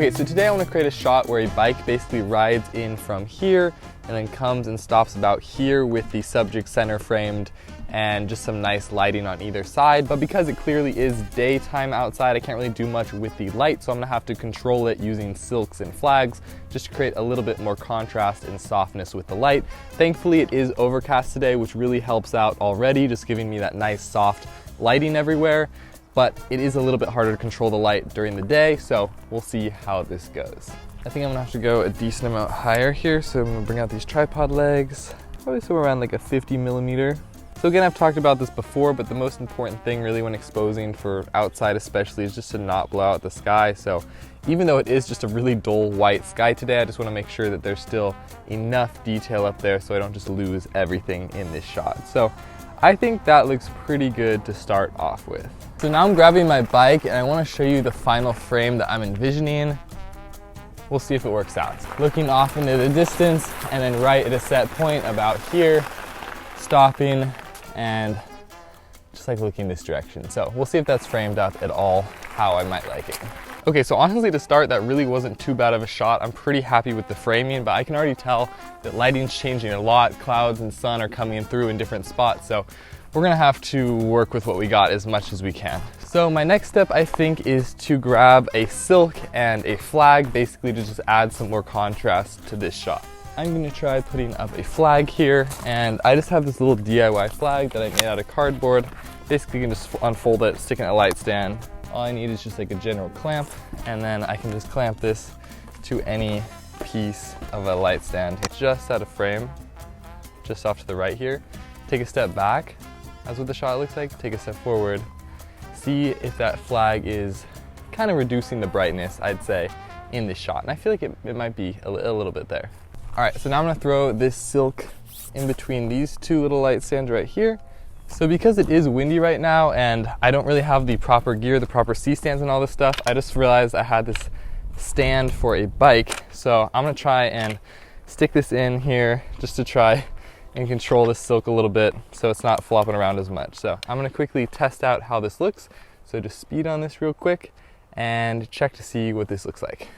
Okay, so today I want to create a shot where a bike basically rides in from here and then comes and stops about here with the subject center framed and just some nice lighting on either side. But because it clearly is daytime outside, I can't really do much with the light, so I'm gonna have to control it using silks and flags just to create a little bit more contrast and softness with the light. Thankfully, it is overcast today, which really helps out already, just giving me that nice soft lighting everywhere. But it is a little bit harder to control the light during the day, so we'll see how this goes. I think I'm gonna have to go a decent amount higher here, so I'm gonna bring out these tripod legs, probably somewhere around like a 50mm. So again, I've talked about this before, but the most important thing really when exposing for outside especially is just to not blow out the sky. So even though it is just a really dull white sky today, I just wanna make sure that there's still enough detail up there so I don't just lose everything in this shot. So I think that looks pretty good to start off with. So now I'm grabbing my bike and I want to show you the final frame that I'm envisioning. We'll see if it works out. Looking off into the distance and then right at a set point about here, stopping and just like looking this direction. So we'll see if that's framed up at all how I might like it. Okay, so honestly to start, that really wasn't too bad of a shot. I'm pretty happy with the framing, but I can already tell that lighting's changing a lot. Clouds and sun are coming through in different spots, so we're gonna have to work with what we got as much as we can. So my next step, I think, is to grab a silk and a flag, basically to just add some more contrast to this shot. I'm gonna try putting up a flag here, and I just have this little DIY flag that I made out of cardboard. Basically, you can just unfold it, stick it in a light stand. All I need is just like a general clamp, and then I can just clamp this to any piece of a light stand. Just out of frame, just off to the right here. Take a step back, that's what the shot looks like. Take a step forward. See if that flag is kind of reducing the brightness, I'd say, in this shot. And I feel like it might be a little bit there. All right, so now I'm gonna throw this silk in between these two little light stands right here. So because it is windy right now and I don't really have the proper gear, the proper C-stands and all this stuff, I just realized I had this stand for a bike. So I'm gonna try and stick this in here just to try and control this silk a little bit so it's not flopping around as much. So I'm gonna quickly test out how this looks. So just speed on this real quick and check to see what this looks like.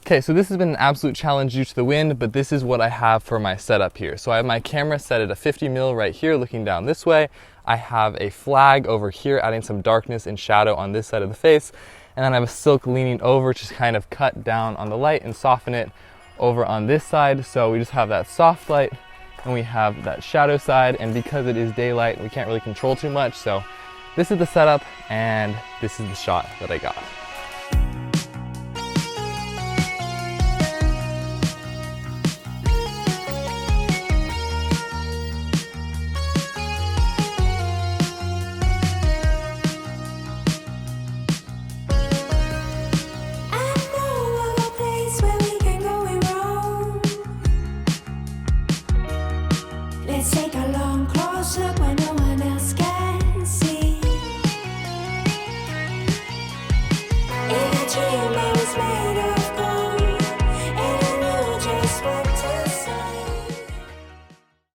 Okay, so this has been an absolute challenge due to the wind, but this is what I have for my setup here. So I have my camera set at a 50mm right here looking down this way. I have a flag over here adding some darkness and shadow on this side of the face. And then I have a silk leaning over to kind of cut down on the light and soften it over on this side. So we just have that soft light and we have that shadow side. And because it is daylight, we can't really control too much. So this is the setup and this is the shot that I got. Let's take a long close look when